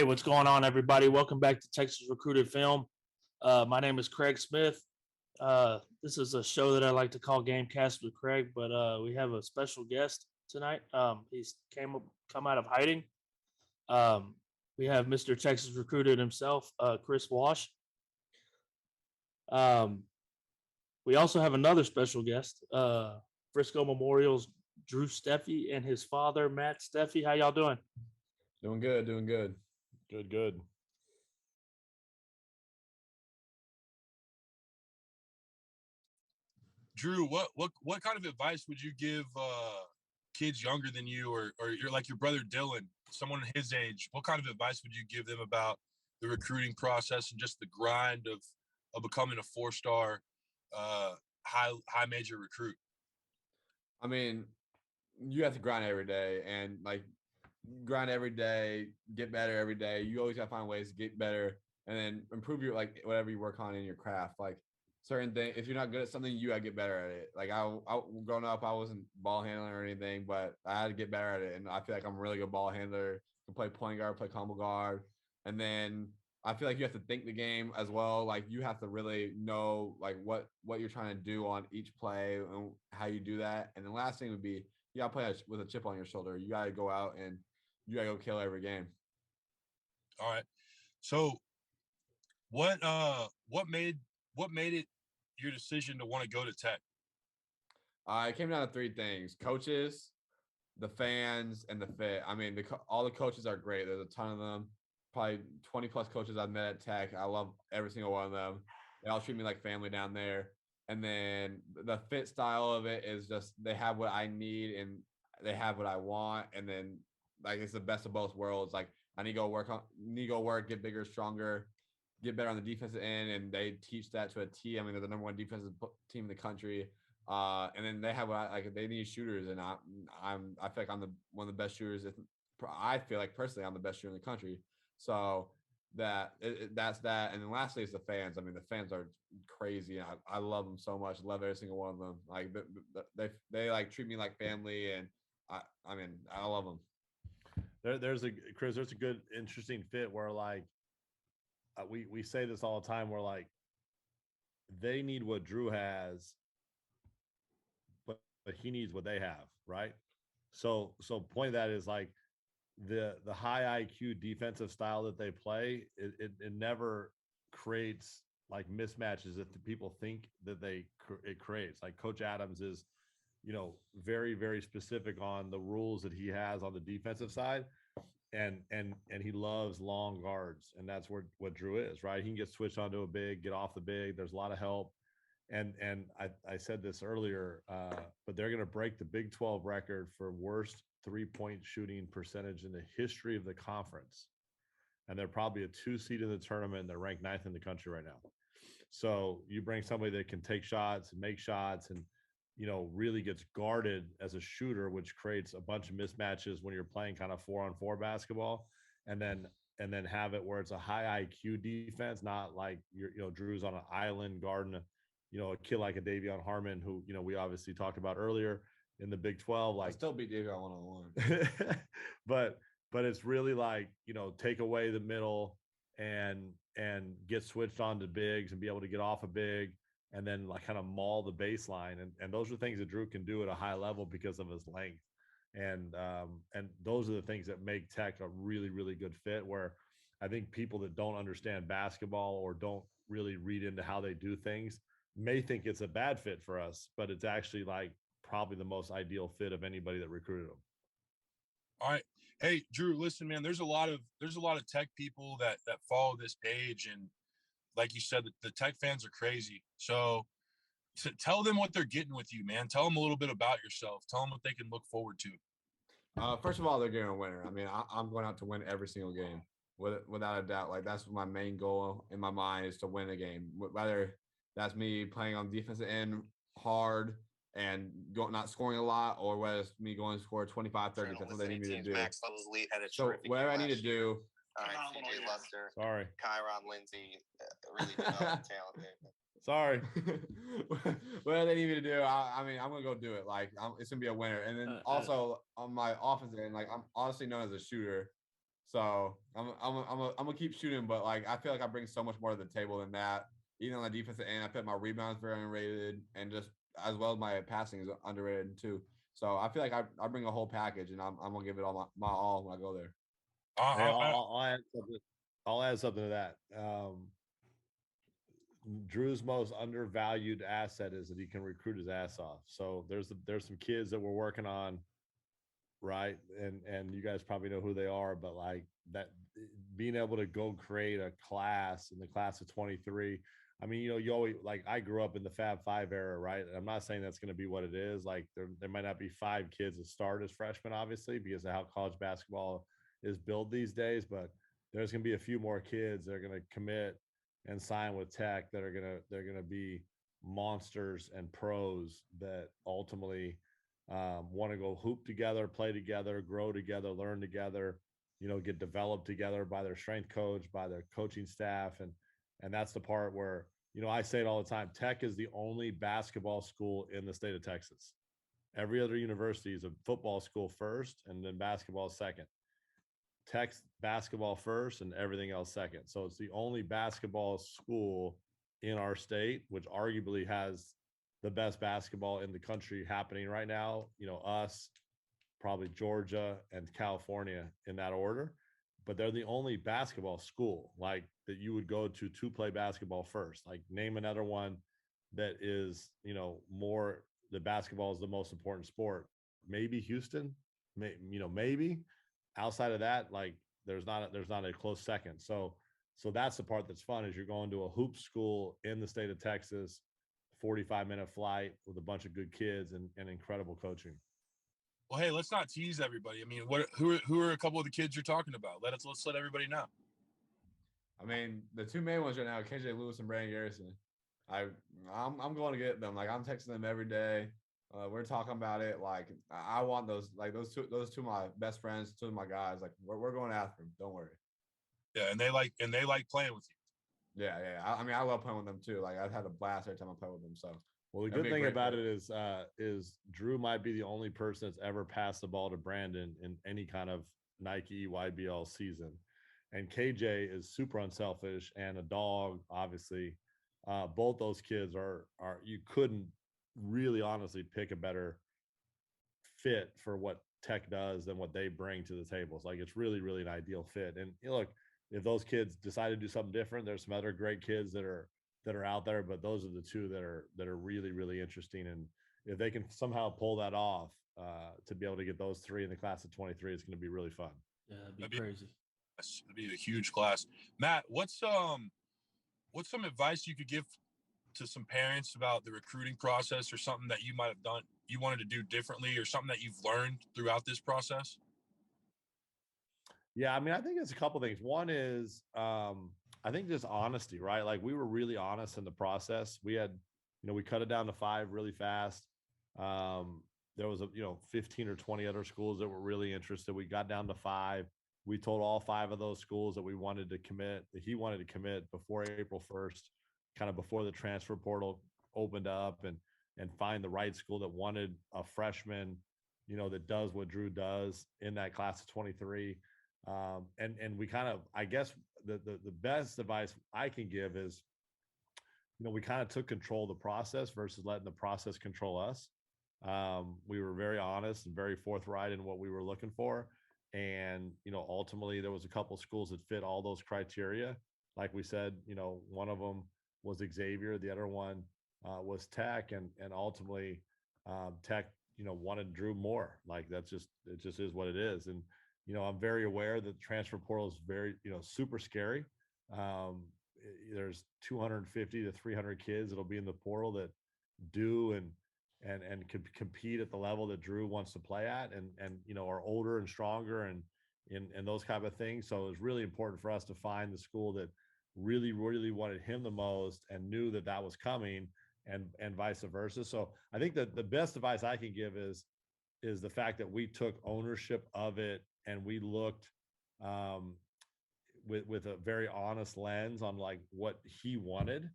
what's going on, everybody? Welcome back to Texas Recruited Film. My name is Craig Smith. This is a show that I like to call GameCast with Craig, but we have a special guest tonight. He's come out of hiding. Um, we have Mr. Texas Recruited himself, Chris Wash. We also have another special guest, Frisco Memorial's Drew Steffe and his father, Matt Steffe. How y'all doing? Doing good, doing good. Good. Drew, what kind of advice would you give kids younger than you, or you're like your brother Dylan, someone his age? What kind of advice would you give them about the recruiting process and just the grind of becoming a four-star high major recruit? I mean, you have to grind every day and grind every day, get better every day. You always gotta find ways to get better and then improve your whatever you work on in your craft. Certain things, if you're not good at something, you gotta get better at it. I growing up, I wasn't ball handling or anything, but I had to get better at it. And I feel like I'm a really good ball handler. Can play point guard, play combo guard, and then I feel like you have to think the game as well. Like you have to really know what you're trying to do on each play and how you do that. And the last thing would be you gotta play with a chip on your shoulder. You gotta go out and you gotta go kill every game. All right. So what made it your decision to want to go to Tech? It came down to three things: coaches, the fans, and the fit. I mean, all the coaches are great. There's a ton of them. Probably 20 plus coaches I've met at Tech. I love every single one of them. They all treat me like family down there. And then the fit style of it is just they have what I need and they have what I want. And then it's the best of both worlds. I need to go work, get bigger, stronger, get better on the defensive end, and they teach that to a T. I mean, they're the number one defensive team in the country. And then they have they need shooters, and I feel like I'm one of the best shooters. I feel like personally I'm the best shooter in the country. So that's that. And then lastly is the fans. I mean, the fans are crazy. I love them so much. Love every single one of them. They treat me like family, and I mean I love them. There's a good interesting fit where we say this all the time. Where they need what Drew has, but he needs what they have, right? So point of that is the high IQ defensive style that they play, it never creates mismatches that the people think that it creates. Coach Adams is, very, very specific on the rules that he has on the defensive side. And he loves long guards, and that's what Drew is, right? He can get switched onto a big, get off the big. There's a lot of help. And I said this earlier, but they're going to break the Big 12 record for worst 3-point shooting percentage in the history of the conference. And they're probably a 2 seed in the tournament. And they're ranked 9th in the country right now. So you bring somebody that can take shots and make shots and, really gets guarded as a shooter, which creates a bunch of mismatches when you're playing kind of 4-on-4 basketball, and then have it where it's a high IQ defense, not like Drew's on an island guarding a kid like a Davion Harmon, who, we obviously talked about earlier in the Big 12. I still beat Davion one-on-one. but it's really take away the middle and get switched on to bigs and be able to get off a big and then kind of maul the baseline. And those are things that Drew can do at a high level because of his length. And those are the things that make Tech a really, really good fit, where I think people that don't understand basketball or don't really read into how they do things may think it's a bad fit for us, but it's actually probably the most ideal fit of anybody that recruited them. All right. Hey, Drew, listen, man, there's a lot of Tech people that follow this page, and like you said, the Tech fans are crazy. So tell them what they're getting with you, man. Tell them a little bit about yourself. Tell them what they can look forward to. First of all, they're getting a winner. I mean, I'm going out to win every single game without a doubt. That's my main goal in my mind, is to win a game. Whether that's me playing on the defensive end hard and not scoring a lot, or whether it's me going to score 25, 30. That's what they need me to do. Max levels lead had a so whatever I need to do. All right, CJ Luster. Sorry. Kyron Lindsay. Really developed talent there. Sorry. Whatever they need me to do, I mean, I'm going to go do it. It's going to be a winner. And then also on my offensive end, I'm honestly known as a shooter. So I'm gonna keep shooting, but like I feel like I bring so much more to the table than that. Even on the defensive end, I feel like my rebounds very underrated, and just as well as my passing is underrated too. So I feel like I bring a whole package, and I'm gonna give it all my all when I go there. Hey, I, I, I'll add something. I'll add something to that. Drew's most undervalued asset is that he can recruit his ass off. So there's some kids that we're working on, right? And you guys probably know who they are, but like that, being able to go create a class in the class of 23. I mean, you always, like, I grew up in the Fab Five era, right? And I'm not saying that's going to be what it is. Like there might not be 5 kids that start as freshmen, obviously, because of how college basketball is built these days, but there's going to be a few more kids that are going to commit and sign with Tech that are they're going to be monsters and pros that ultimately want to go hoop together, play together, grow together, learn together, get developed together by their strength coach, by their coaching staff. And that's the part where, I say it all the time. Tech is the only basketball school in the state of Texas. Every other university is a football school first and then basketball second. Tech's basketball first and everything else second. So it's the only basketball school in our state, which arguably has the best basketball in the country happening right now. Us, probably Georgia and California in that order. But they're the only basketball school like that you would go to play basketball first. Like, name another one that is, more, the basketball is the most important sport. Maybe Houston, maybe. Outside of that, like, there's not a close second. So that's the part that's fun, is you're going to a hoop school in the state of Texas, 45-minute flight with a bunch of good kids and incredible coaching. well, hey, let's not tease everybody. I mean, who are a couple of the kids you're talking about? Let's let everybody know. I mean, the two main ones right now, KJ Lewis and Brandon Garrison. I'm going to get them. Like, I'm texting them every day. We're talking about it. Like, I want those two of my best friends, two of my guys. Like, we're going after them. Don't worry. Yeah, and they like playing with you. Yeah. I mean, I love playing with them too. Like, I've had a blast every time I play with them. So, well, the good thing about it is Drew might be the only person that's ever passed the ball to Brandon in any kind of Nike YBL season. And KJ is super unselfish and a dog, obviously. Both those kids are you couldn't really honestly pick a better fit for what Tech does than what they bring to the table. It's like, it's really, really an ideal fit. And look, if those kids decide to do something different, there's some other great kids that are out there, but those are the two that are really, really interesting. And if they can somehow pull that off, to be able to get those three in the class of 23, it's going to be really fun. Yeah, that'd be crazy. It'd be a huge class. Matt, what's some advice you could give to some parents about the recruiting process, or something that you might have done, you wanted to do differently, or something that you've learned throughout this process? Yeah, I mean, I think it's a couple things. One is, I think just honesty, right? Like, we were really honest in the process. We had, we cut it down to 5 really fast. There was 15 or 20 other schools that were really interested. We got down to 5. We told all 5 of those schools that we wanted to commit, that he wanted to commit before April 1st, kind of before the transfer portal opened up, and find the right school that wanted a freshman, that does what Drew does in that class of 23. And we kind of, I guess the best advice I can give is, we kind of took control of the process versus letting the process control us. We were very honest and very forthright in what we were looking for. And, ultimately there was a couple schools that fit all those criteria. Like we said, one of them was Xavier. The other one was Tech. And ultimately Tech, wanted Drew more. Like, it just is what it is. And, I'm very aware that the transfer portal is very, super scary. There's 250 to 300 kids that'll be in the portal that do and could compete at the level that Drew wants to play at, and are older and stronger and those kind of things. So it's really important for us to find the school that really, really wanted him the most and knew that was coming, and vice versa. So I think that the best advice I can give is the fact that we took ownership of it, and we looked with a very honest lens on like what he wanted,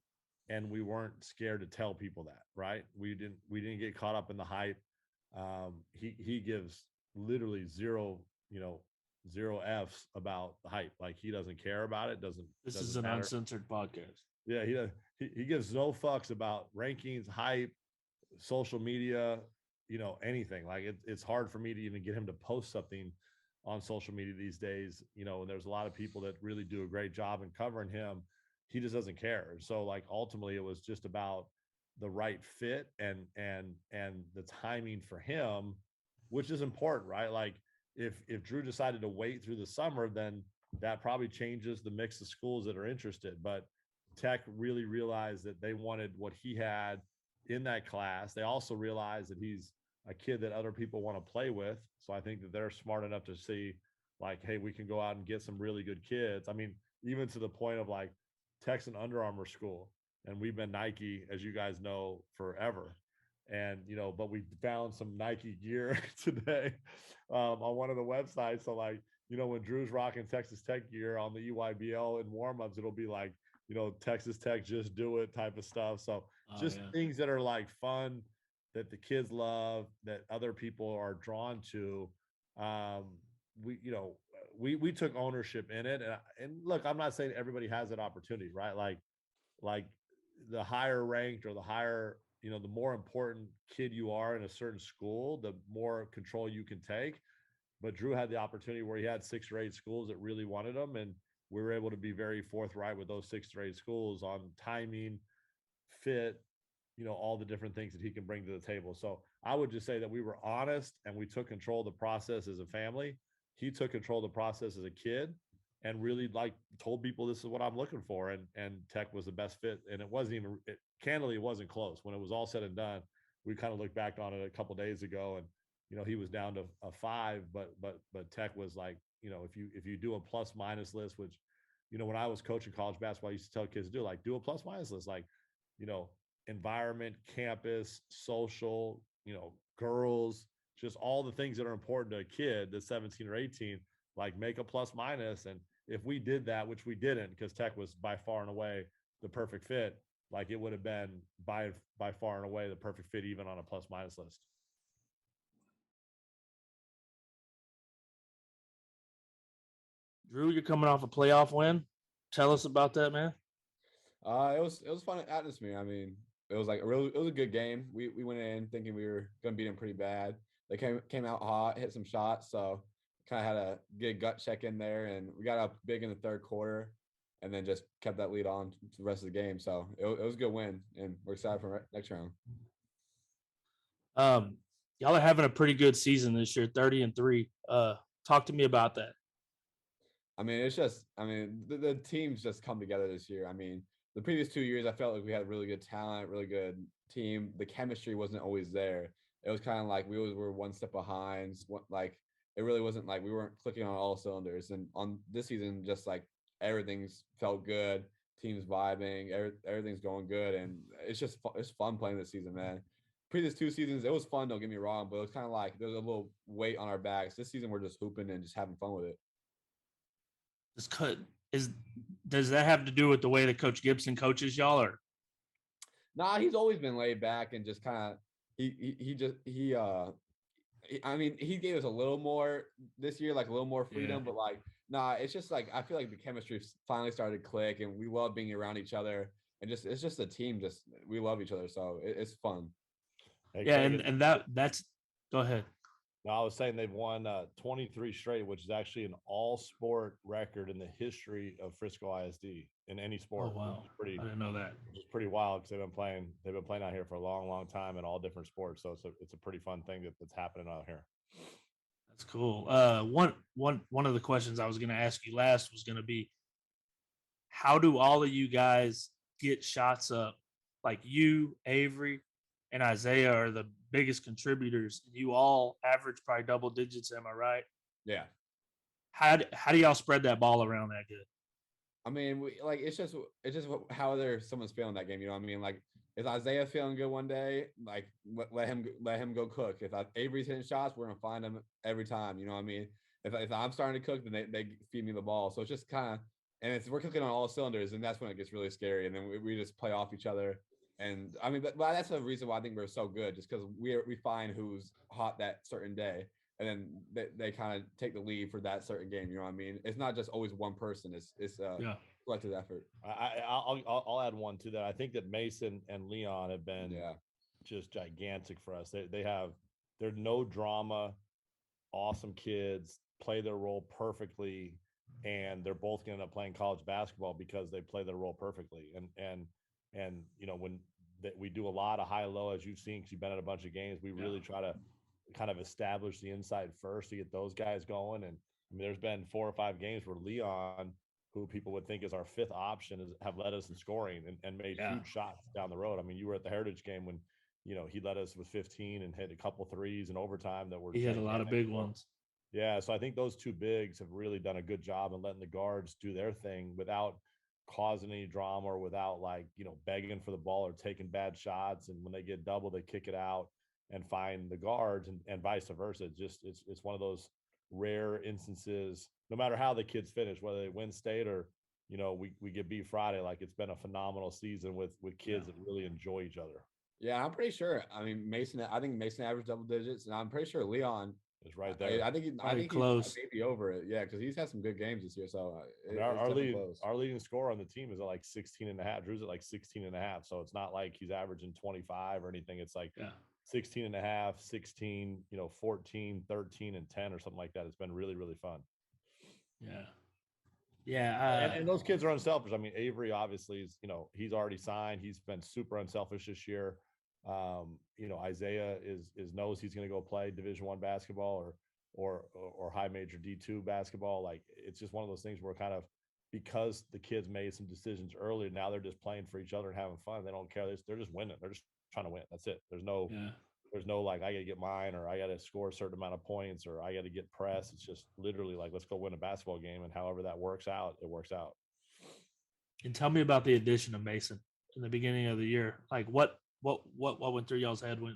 and we weren't scared to tell people that, right? We didn't get caught up in the hype. He gives literally zero, zero F's about the hype. Like he doesn't care about it. This Doesn't is an matter. uncensored podcast. Yeah, he gives no fucks about rankings, hype, social media, anything. Like it's hard for me to even get him to post something on social media these days, and there's a lot of people that really do a great job in covering him. He just doesn't care. So like ultimately it was just about the right fit and the timing for him, which is important, right? Like if Drew decided to wait through the summer, then that probably changes the mix of schools that are interested. But Tech really realized that they wanted what he had in that class. They also realized that he's a kid that other people want to play with. So I think that they're smart enough to see like, hey, we can go out and get some really good kids. I mean, even to the point of like Tech's an Under Armour school, and we've been Nike, as you guys know, forever. And but we found some Nike gear today on one of the websites. So like, when Drew's rocking Texas Tech gear on the EYBL in warmups, it'll be like, Texas Tech just do it type of stuff. So just things that are like fun that the kids love, that other people are drawn to. We took ownership in it, and look, I'm not saying everybody has that opportunity, right? Like the higher ranked or the higher, the more important kid you are in a certain school, the more control you can take. But Drew had the opportunity where he had 6 or 8 schools that really wanted him, and we were able to be very forthright with those 6 or 8 schools on timing, fit, all the different things that he can bring to the table. So I would just say that we were honest and we took control of the process as a family. He took control of the process as a kid and really like told people this is what I'm looking for. And Tech was the best fit. And it wasn't even, candidly, it wasn't close. When it was all said and done, we kind of looked back on it a couple of days ago, and he was down to a 5, but Tech was like, if you do a plus minus list, which, when I was coaching college basketball, I used to tell kids to do, like, do a plus minus list, like, environment, campus, social, girls, just all the things that are important to a kid that's 17 or 18, like make a plus minus. And if we did that, which we didn't, because Tech was by far and away the perfect fit, like it would have been by far and away the perfect fit, even on a plus minus list. Drew, you're coming off a playoff win. Tell us about that, man. It was fun atmosphere. I mean, it was a good game. We went in thinking we were gonna beat them pretty bad. They came out hot, hit some shots, so kind of had a good gut check in there, and we got up big in the third quarter, and then just kept that lead on to the rest of the game. So it was a good win, and we're excited for next round. Y'all are having a pretty good season this year, 30-3. Talk to me about that. I mean, the teams just come together this year. I mean, the previous 2 years, I felt like we had really good talent, really good team. The chemistry wasn't always there. It was kind of like we always were one step behind. Like it really wasn't like we weren't clicking on all cylinders. And on this season, just like everything's felt good. Teams vibing, everything's going good, and it's fun playing this season, man. Previous 2 seasons, it was fun. Don't get me wrong, but it was kind of like there's a little weight on our backs. This season, we're just hooping and just having fun with it. Does that have to do with the way that Coach Gibson coaches y'all, or? Nah, he's always been laid back and just kind of I mean, he gave us a little more this year, like a little more freedom, but like, nah, it's just like I feel like the chemistry finally started to click, and we love being around each other, and it's just a team. Just we love each other, so it's fun. Hey, yeah, and that's go ahead. No, I was saying they've won 23 straight, which is actually an all-sport record in the history of Frisco ISD in any sport. Oh wow, I didn't know that. It's pretty wild because they've been playing out here for a long, long time in all different sports. So it's a pretty fun thing that's happening out here. That's cool. One of the questions I was going to ask you last was going to be, how do all of you guys get shots up? Like you, Avery, and Isaiah are the biggest contributors. You all average probably double digits. Am I right? Yeah. How do y'all spread that ball around that good? I mean, it's just how someone's feeling that game. You know what I mean? Like, is Isaiah feeling good one day? Like, let him go cook. If Avery's hitting shots, we're gonna find him every time. You know what I mean? If I'm starting to cook, then they feed me the ball. So it's just kind of, and we're cooking on all cylinders, and that's when it gets really scary. And then we just play off each other. And I mean, but that's the reason why I think we're so good, just because we find who's hot that certain day. and then they kind of take the lead for that certain game. You know what I mean? It's not just always one person. It's Yeah. collective effort. I'll add one to that. I think that Mason and Leon have been Yeah. just gigantic for us. They're no drama, awesome kids, play their role perfectly, and they're both going to end up playing college basketball because they play their role perfectly. And when we do a lot of high low, as you've seen, because you've been at a bunch of games, we really try to kind of establish the inside first to get those guys going. And I mean, there's been 4 or 5 games where Leon, who people would think is our 5th option, have led us in scoring and made huge shots down the road. I mean, you were at the Heritage game when he led us with 15 and hit a couple threes in overtime that were. He had a lot of big ones. Yeah, so I think those 2 bigs have really done a good job in letting the guards do their thing without causing any drama or without begging for the ball or taking bad shots. And when they get double, they kick it out and find the guards and vice versa. It's one of those rare instances, no matter how the kids finish, whether they win state or we get beat Friday. Like, it's been a phenomenal season with kids that really enjoy each other. Yeah, I'm pretty sure. I mean, I think Mason averaged double digits, and I'm pretty sure Leon is right there. I think close. He's maybe over it. Yeah, because he's had some good games this year. So our leading scorer on the team is at like 16 and a half. Drew's at like 16 and a half. So it's not like he's averaging 25 or anything. It's like 16 and a half, 16, 14, 13, and 10 or something like that. It's been really, really fun. Yeah. Yeah. And those kids are unselfish. I mean, Avery obviously is, he's already signed. He's been super unselfish this year. Isaiah knows he's going to go play Division I basketball or high major D2 basketball. Like, it's just one of those things where kind of, because the kids made some decisions earlier, now they're just playing for each other and having fun. They don't care. They're just winning. They're just trying to win. That's it. There's no like, I got to get mine, or I got to score a certain amount of points, or I got to get press. It's just literally like, let's go win a basketball game. And however that works out, it works out. And tell me about the addition of Mason in the beginning of the year. Like, what went through y'all's head when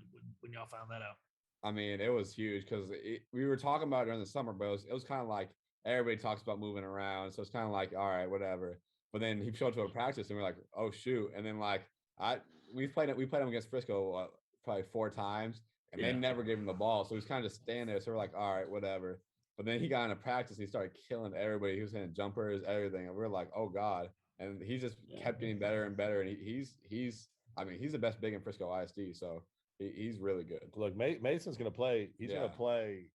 y'all found that out? I mean, it was huge because we were talking about it during the summer, but it was kind of like everybody talks about moving around. So it's kind of like, all right, whatever. But then he showed up to a practice and we're like, oh, shoot. And then we played him against Frisco probably 4 times, and they never gave him the ball. So he was kind of just standing there. So we're like, all right, whatever. But then he got into practice and he started killing everybody. He was hitting jumpers, everything. And we were like, oh, God. And he just kept getting better and better. And he's the best big in Frisco ISD. So he's really good. Look, Mason's going to play. He's going to play,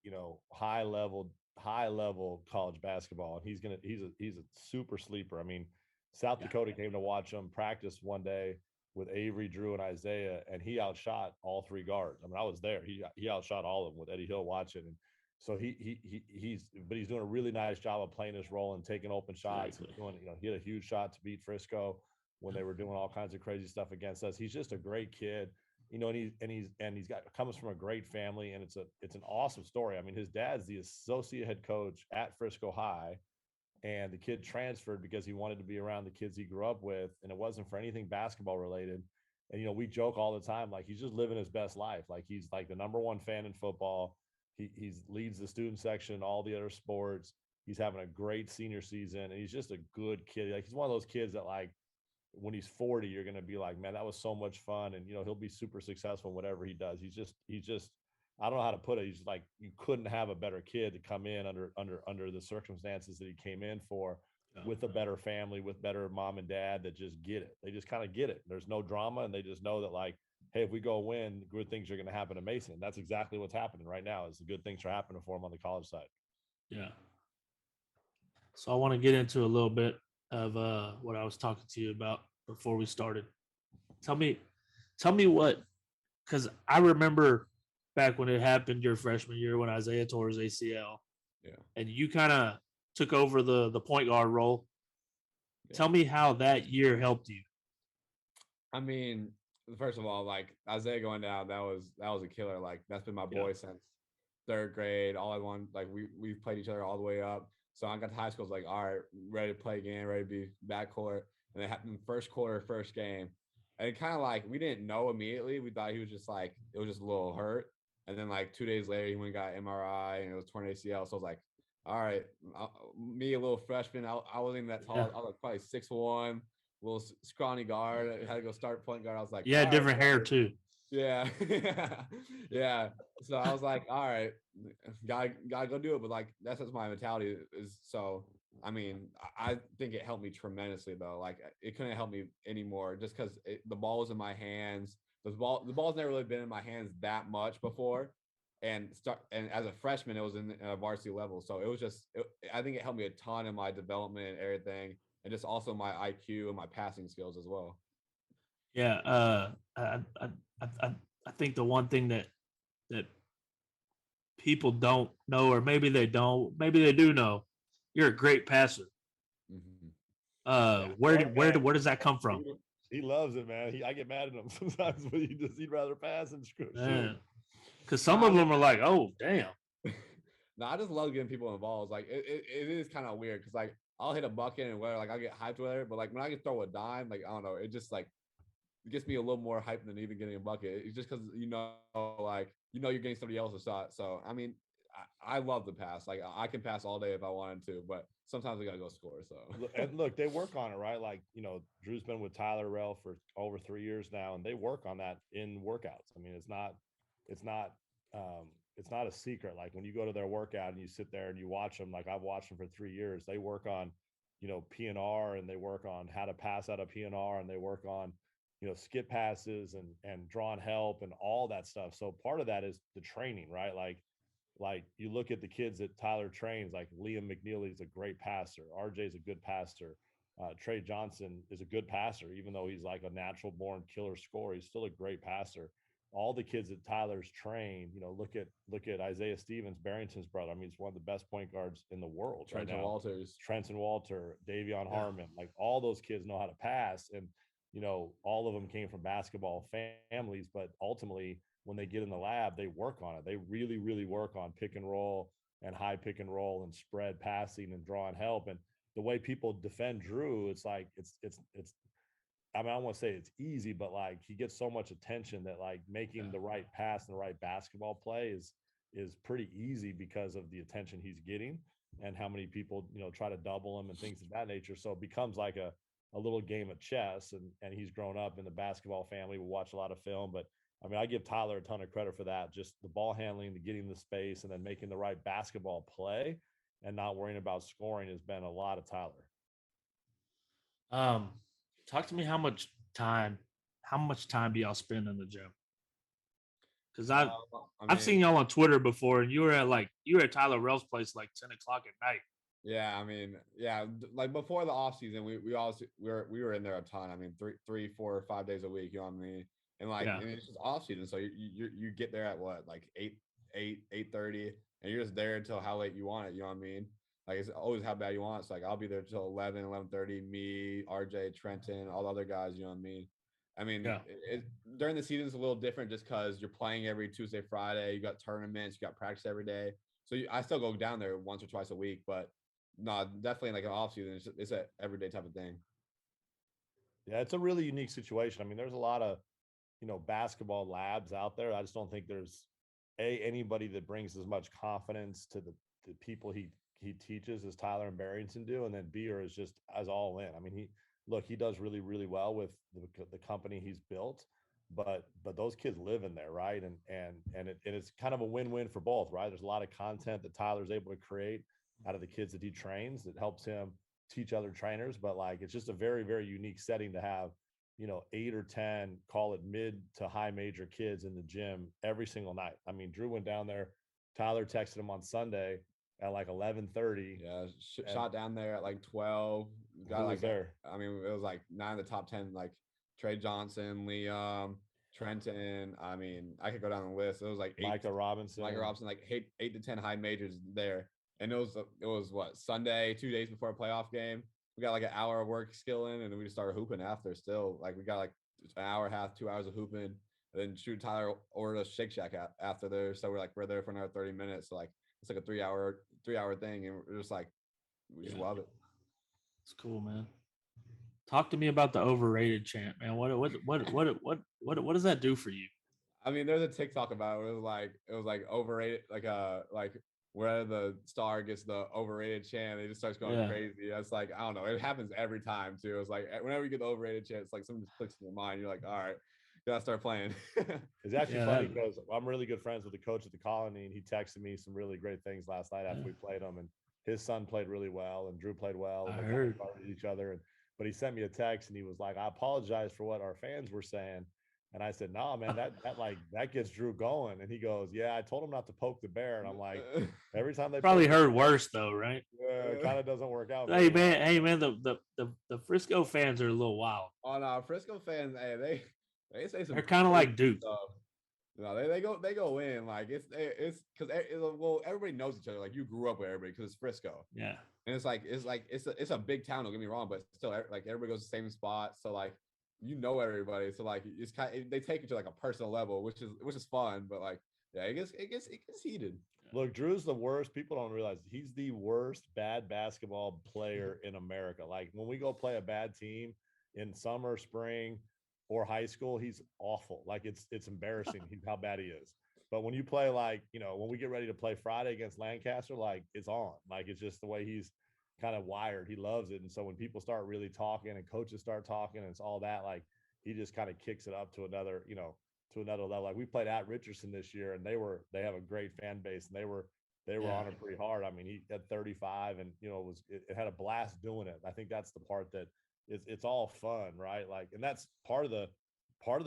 high level college basketball. And he's a super sleeper. I mean, South Dakota came to watch him practice one day with Avery, Drew, and Isaiah, and he outshot all 3 guards. I mean, I was there. He outshot all of them with Eddie Hill watching. And so he's doing a really nice job of playing his role and taking open shots. And doing, he had a huge shot to beat Frisco when they were doing all kinds of crazy stuff against us. He's just a great kid, and he's comes from a great family, and it's an awesome story. I mean, his dad's the associate head coach at Frisco High, and the kid transferred because he wanted to be around the kids he grew up with, and it wasn't for anything basketball related. And we joke all the time, like, he's just living his best life. Like, he's like the #1 fan in football. He leads the student section in all the other sports. He's having a great senior season, and he's just a good kid. Like, he's one of those kids that, like, when he's 40, you're going to be like, man, that was so much fun. And, he'll be super successful in whatever he does. He's just, I don't know how to put it. He's like, you couldn't have a better kid to come in under the circumstances that he came in for, with a better family, with better mom and dad that just get it. They just kind of get it. There's no drama, and they just know that, like, hey, if we go win, good things are going to happen to Mason. And that's exactly what's happening right now. Is the good things are happening for him on the college side. Yeah. So I want to get into a little bit of what I was talking to you about before we started. Tell me what, because I remember back when it happened your freshman year when Isaiah tore his ACL. Yeah. And you kind of took over the point guard role. Yeah. Tell me how that year helped you. I mean, first of all, like, Isaiah going down, that was a killer. Like, that's been my boy since 3rd grade. All I want, like, we've played each other all the way up. So I got to high school, I was like, all right, ready to play again, ready to be backcourt. And it happened first quarter, first game. And it kind of like, we didn't know immediately. We thought he was just like, it was just a little hurt. And then like 2 days later, he went and got MRI and it was torn ACL. So I was like, all right, me, a little freshman, I wasn't even that tall. I was like probably 6'1", little scrawny guard. I had to go start point guard. I was like, different hair too. Yeah. Yeah. So I was like, all right, gotta go do it. But like that's just my mentality is. So I mean, I think it helped me tremendously though. Like it couldn't help me anymore just because the ball was in my hands. The ball's never really been in my hands that much before. And as a freshman, it was in a varsity level. So it was I think it helped me a ton in my development and everything, and just also my IQ and my passing skills as well. Yeah, I think the one thing that people don't know, or maybe they don't, maybe they do know, you're a great passer. Mhm. Where does that come from? He loves it, man. I get mad at him sometimes, but he'd rather pass and shoot. Man, because some of them are like, oh damn. No, I just love getting people involved. Like it is kind of weird because like I'll hit a bucket and whatever, like I'll get hyped with it, but like when I can throw a dime, like I don't know, it just like it gets me a little more hyped than even getting a bucket. It's just because like you're getting somebody else's shot. So I mean, I love the pass. Like I can pass all day if I wanted to, but sometimes I gotta go score. So And look, they work on it, right? Like, Drew's been with Tyler Rell for over 3 years now, and they work on that in workouts. I mean, it's not, it's not a secret. Like when you go to their workout and you sit there and you watch them, like I've watched them for 3 years, they work on, PNR, and they work on how to pass out of PNR, and they work on, skip passes and drawn help and all that stuff. So part of that is the training, right? Like you look at the kids that Tyler trains, like Liam McNeely is a great passer. RJ is a good passer. Trey Johnson is a good passer, even though he's like a natural born killer scorer. He's still a great passer. All the kids that Tyler's trained, look at Isaiah Stevens, Barrington's brother. I mean, he's one of the best point guards in the world right Trenton now. Walters, Trenton Walter, Davion Harmon, like all those kids know how to pass. And, all of them came from basketball families, but ultimately when they get in the lab, they work on it. They really, really work on pick and roll and high pick and roll and spread passing and drawing help. And the way people defend Drew, it's like it's I mean, I don't want to say it's easy, but like he gets so much attention that like making the right pass and the right basketball play is pretty easy because of the attention he's getting and how many people, try to double him and things of that nature. So it becomes like a little game of chess, and he's grown up in the basketball family. We watch a lot of film, but I mean, I give Tyler a ton of credit for that. Just the ball handling, the getting the space, and then making the right basketball play and not worrying about scoring has been a lot of Tyler. Talk to me how much time do y'all spend in the gym? Because I've seen y'all on Twitter before, and you were at Tyler Rell's place like 10 o'clock at night. yeah, I mean, yeah, like before the off season, we were in there a ton. I mean, 3, 4, 5 days a week. You know what I mean? And like, Yeah. and it's just off season, so you get there at what, like 8:30, and you're just there until how late you want it. You know what I mean? Like it's always how bad you want. It's like I'll be there till 11:30. Me, RJ, Trenton, all the other guys. You know what I mean? I mean, Yeah. during the season is a little different just because you're playing every Tuesday, Friday. You got tournaments, you got practice every day. So I still go down there once or twice a week, but no, definitely like an off season. It's a everyday type of thing. Yeah, it's a really unique situation. I mean, there's a lot of, basketball labs out there. I just don't think there's anybody that brings as much confidence to the people he teaches as Tyler and Barrington do, and then Beer is just as all in. I mean, he does really, really well with the company he's built, but those kids live in there, right? And it's kind of a win-win for both, right? There's a lot of content that Tyler's able to create out of the kids that he trains that helps him teach other trainers, but like it's just a very, very unique setting to have 8 or 10, call it mid to high major kids in the gym every single night. I mean, Drew went down there. Tyler texted him on Sunday at like 11:30. Yeah, shot down there at like 12. Got like there. I mean, it was like 9 of the top 10, like Trey Johnson, Liam, Trenton. I mean, I could go down the list. It was like Micah Robinson, like 8 to 10 high majors there. And it was what, Sunday, 2 days before a playoff game. We got like an hour of work skill in, and then we just started hooping after. Still, like we got like an hour and a half, 2 hours of hooping. And then Tyler ordered a Shake Shack after there, so we're there for another 30 minutes. So like it's like a 3 hour thing, and we're just like we just love it. It's cool, man. Talk to me about the overrated chant, man. What does that do for you? I mean, there's a TikTok about it. It was like overrated, like where the star gets the overrated chant, it just starts going crazy. It's like I don't know. It happens every time too. It's like whenever you get the overrated chant, it's like something just clicks in your mind. You're like, all right, gotta start playing. It's actually Yeah, funny that- because I'm really good friends with the coach at the Colony, and he texted me some really great things last night after Yeah. we played him. And his son played really well, and Drew played well, and I they kind of heard. guarded each other. And but he sent me a text, and he was like, "I apologize for what our fans were saying." And I said, "No, man, that gets Drew going." And he goes, "Yeah, I told him not to poke the bear." And I'm like, every time they Probably poke the heard bear, worse though, right? it kind of doesn't work out. Hey very well. man, the Frisco fans are a little wild. Oh no, Frisco fans, hey, they say some They're kind of like crazy Duke. stuff. No, they go in like it's because well everybody knows each other. Like you grew up with everybody because it's Frisco, Yeah. and it's a big town. Don't get me wrong, but still like everybody goes to the same spot. So like you know everybody. So like it's they take it to like a personal level, which is fun. But like yeah, it gets heated. Look, Drew's the worst. People don't realize he's the worst bad basketball player in America. Like when we go play a bad team in summer, spring, or high school, he's awful. Like it's embarrassing how bad he is. But when you play when we get ready to play Friday against Lancaster, like it's on. Like it's just the way he's kind of wired. He loves it. And so when people start really talking and coaches start talking and it's all that, like he just kind of kicks it up to another, to another level. Like we played at Richardson this year, and they have a great fan base, and they were on him pretty hard. I mean, he had 35, and it had a blast doing it. I think that's the part that it's all fun, right? Like, and that's part of the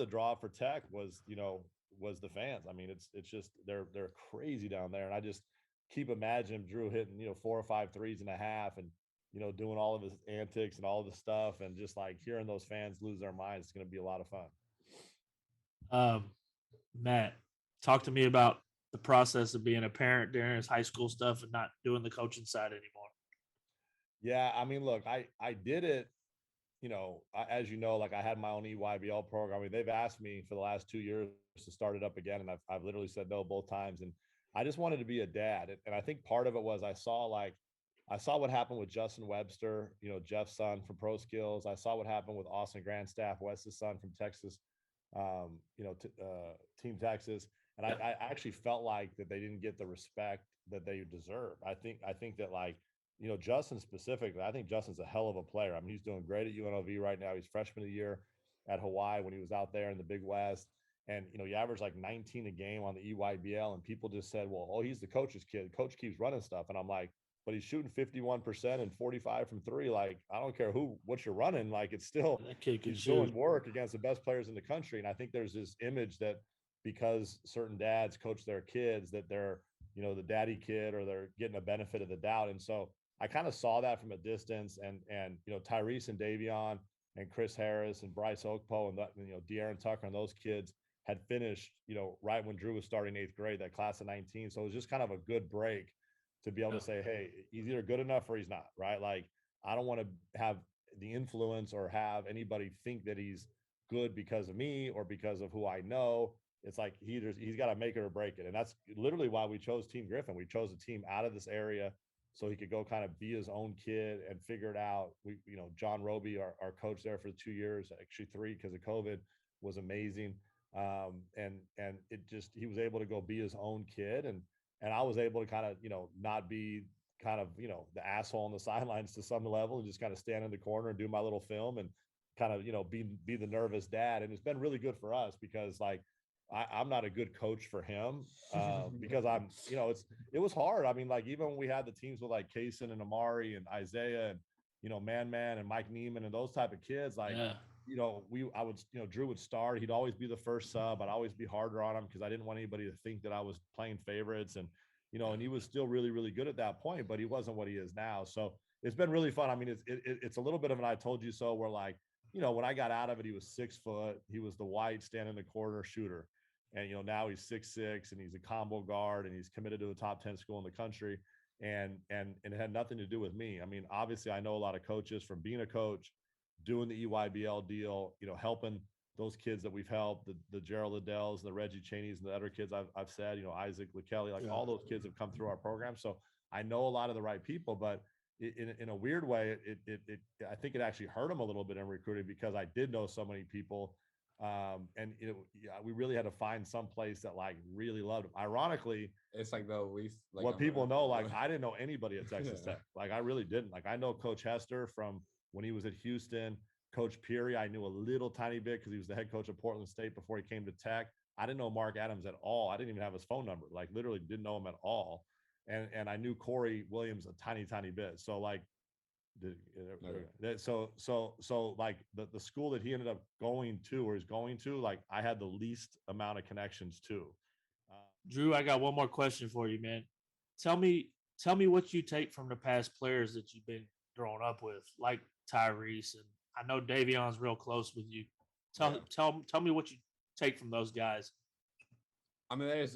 draw for Tech was the fans. I mean, it's just they're crazy down there, and I just keep imagining Drew hitting 4 or 5 threes and a half, and doing all of his antics and all of the stuff, and just like hearing those fans lose their minds. It's going to be a lot of fun. Matt, talk to me about the process of being a parent during his high school stuff and not doing the coaching side anymore. Yeah, I mean, look, I did it, as like I had my own EYBL program. I mean, they've asked me for the last 2 years to start it up again, and I've literally said no both times. And I just wanted to be a dad, and I think part of it was I saw what happened with Justin Webster, Jeff's son from Pro Skills. I saw what happened with Austin Grandstaff, Wes's son from Texas, Team Texas. And I actually felt like that they didn't get the respect that they deserve. I think that Justin specifically, I think Justin's a hell of a player. I mean, he's doing great at UNLV right now. He's freshman of the year at Hawaii when he was out there in the Big West. And, he averaged like 19 a game on the EYBL, and people just said, well, oh, he's the coach's kid. Coach keeps running stuff. And I'm like, but he's shooting 51% and 45 from three. Like, I don't care what you're running. Like, it's still, That kid can he's shoot. doing work against the best players in the country. And I think there's this image that because certain dads coach their kids, that they're, the daddy kid, or they're getting a benefit of the doubt. And so I kind of saw that from a distance, and Tyrese and Davion and Chris Harris and Bryce Oakpo and De'Aaron Tucker and those kids had finished, right when Drew was starting 8th grade, that class of 19. So it was just kind of a good break to be able to say, hey, he's either good enough or he's not, right? Like, I don't want to have the influence or have anybody think that he's good because of me or because of who I know. It's like he's got to make it or break it. And that's literally why we chose Team Griffin. We chose a team out of this area so he could go kind of be his own kid and figure it out. We, John Roby, our coach there for 2 years, actually 3 because of COVID, was amazing. And it just, he was able to go be his own kid. And I was able to kind of, not be kind of, the asshole on the sidelines to some level, and just kind of stand in the corner and do my little film and kind of, be the nervous dad. And it's been really good for us because like, I'm not a good coach for him because I'm, it was hard. I mean, like even when we had the teams with like Kaysen and Amari and Isaiah and, Man and Mike Neiman and those type of kids, like, Drew would start. He'd always be the first sub. I'd always be harder on him because I didn't want anybody to think that I was playing favorites. And, and he was still really, really good at that point, but he wasn't what he is now. So it's been really fun. I mean, it's a little bit of an I told you so, where like, when I got out of it, he was 6 foot. He was the white stand in the corner shooter. And, now he's 6'6", and he's a combo guard, and he's committed to a top 10 school in the country. And it had nothing to do with me. I mean, obviously I know a lot of coaches from being a coach, doing the EYBL deal, helping those kids that we've helped, the Gerald Liddells, the Reggie Cheneys, and the other kids I've said, Isaac LeKelly, like all those kids have come through our program. So I know a lot of the right people, but in a weird way, I think it actually hurt them a little bit in recruiting because I did know so many people. And we really had to find some place that like really loved him. Ironically, it's like the least like what people know, like I didn't know anybody at Texas Tech. Like I really didn't. Like I know Coach Hester from when he was at Houston, Coach Peary, I knew a little tiny bit because he was the head coach of Portland State before he came to Tech. I didn't know Mark Adams at all. I didn't even have his phone number. Like literally didn't know him at all. And I knew Corey Williams a tiny bit. So like, so like the school that he ended up going to, or is going to, like I had the least amount of connections to. Drew, I got one more question for you, man. Tell me what you take from the past players that you've been growing up with, like Tyrese, and I know Davion's real close with you. Tell me what you take from those guys. I mean,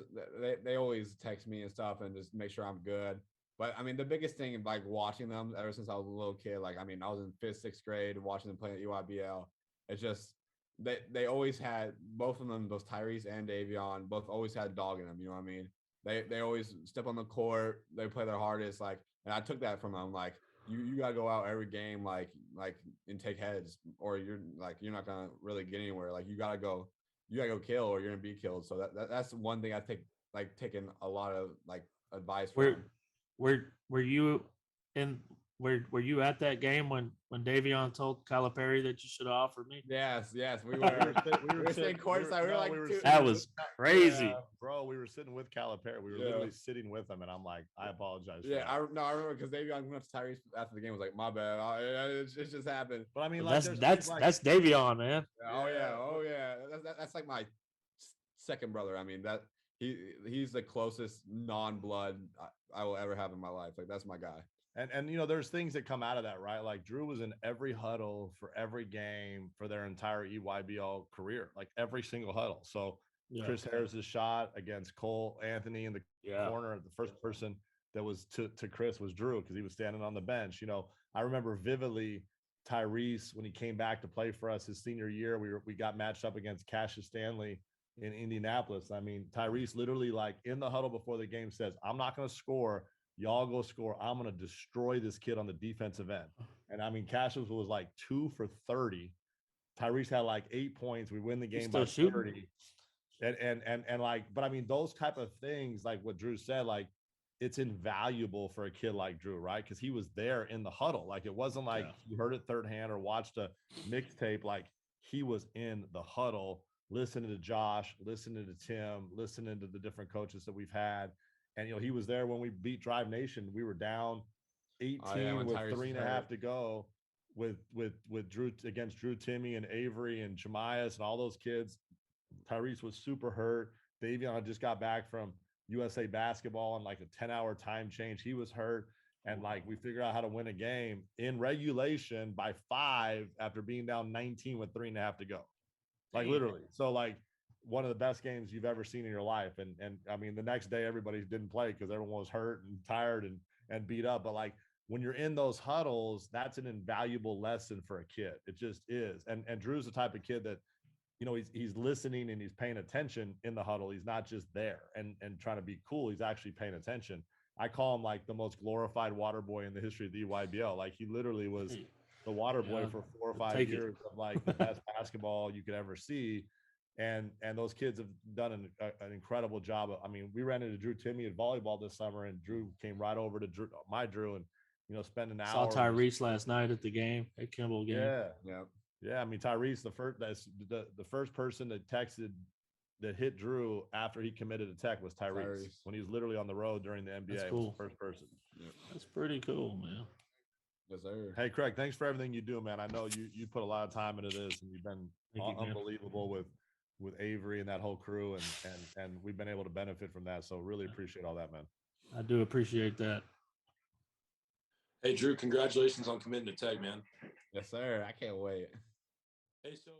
they always text me and stuff and just make sure I'm good. But I mean, the biggest thing, like watching them ever since I was a little kid, like I mean, I was in 5th, 6th grade watching them play at EYBL. It's just they always had, both of them, both Tyrese and Davion, both always had dog in them. You know what I mean? They always step on the court, they play their hardest, like, and I took that from them. Like you gotta go out every game, like and take heads, or you're not gonna really get anywhere. Like you gotta go kill, or you're gonna be killed. So that's one thing I think, like taking a lot of like advice from. Were you in were you at that game when Davion told Calipari that you should have offered me? Yes, we were. we were sitting courtside. That was crazy, yeah, bro. We were sitting with Calipari. We were literally sitting with him, and I'm like, I apologize. Yeah, I remember because Davion went up to Tyrese after the game, was like, my bad, it just happened. But I mean, well, like, that's Davion, man. Oh yeah. That's like my second brother. I mean, that he's the closest non-blood I will ever have in my life. Like that's my guy. And there's things that come out of that, right? Like Drew was in every huddle for every game for their entire EYBL career, like every single huddle. So Chris Harris's shot against Cole Anthony in the corner, the first person that was to Chris was Drew, because he was standing on the bench. I remember vividly Tyrese when he came back to play for us his senior year. We got matched up against Cassius Stanley in Indianapolis. I mean, Tyrese literally, like in the huddle before the game, says, "I'm not going to score. Y'all go score. I'm going to destroy this kid on the defensive end." And I mean, Cassius was like 2 for 30. Tyrese had like 8 points. We win the game by 30. And like, but I mean, those type of things, like what Drew said, like it's invaluable for a kid like Drew, right? Because he was there in the huddle. Like it wasn't like you heard it third hand or watched a mixtape. Like he was in the huddle, listening to Josh, listening to Tim, listening to the different coaches that we've had. And he was there when we beat Drive Nation. We were down 18 with Tyrese 3.5 to go with Drew, against Drew Timmy and Avery and Jemias and all those kids. Tyrese was super hurt. Davion had just got back from USA basketball on like a 10-hour time change. He was hurt. And like we figured out how to win a game in regulation by 5 after being down 19 with 3.5 to go. Like literally. So like one of the best games you've ever seen in your life. And I mean, the next day everybody didn't play because everyone was hurt and tired and beat up. But like when you're in those huddles, that's an invaluable lesson for a kid. It just is. And Drew's the type of kid that, he's listening and he's paying attention in the huddle. He's not just there and trying to be cool. He's actually paying attention. I call him like the most glorified water boy in the history of the EYBL. Like he literally was the water boy for 4 or 5 years of like the best basketball you could ever see. And those kids have done an incredible job. I mean, we ran into Drew Timmy at volleyball this summer, and Drew came right over to Drew and spend an hour. Saw Tyrese last night at the game, at Kimball game. Yeah. I mean, Tyrese, the first person that texted that hit Drew after he committed to Tech was Tyrese. When he was literally on the road during the NBA. That's cool. Was the first person. That's pretty cool, man. Yes, sir. Hey, Craig, thanks for everything you do, man. I know you put a lot of time into this, and you've been unbelievable with Avery and that whole crew, and we've been able to benefit from that. So really appreciate all that, man. I do appreciate that. Hey, Drew, congratulations on committing to Tech, man. Yes, sir. I can't wait. Hey, so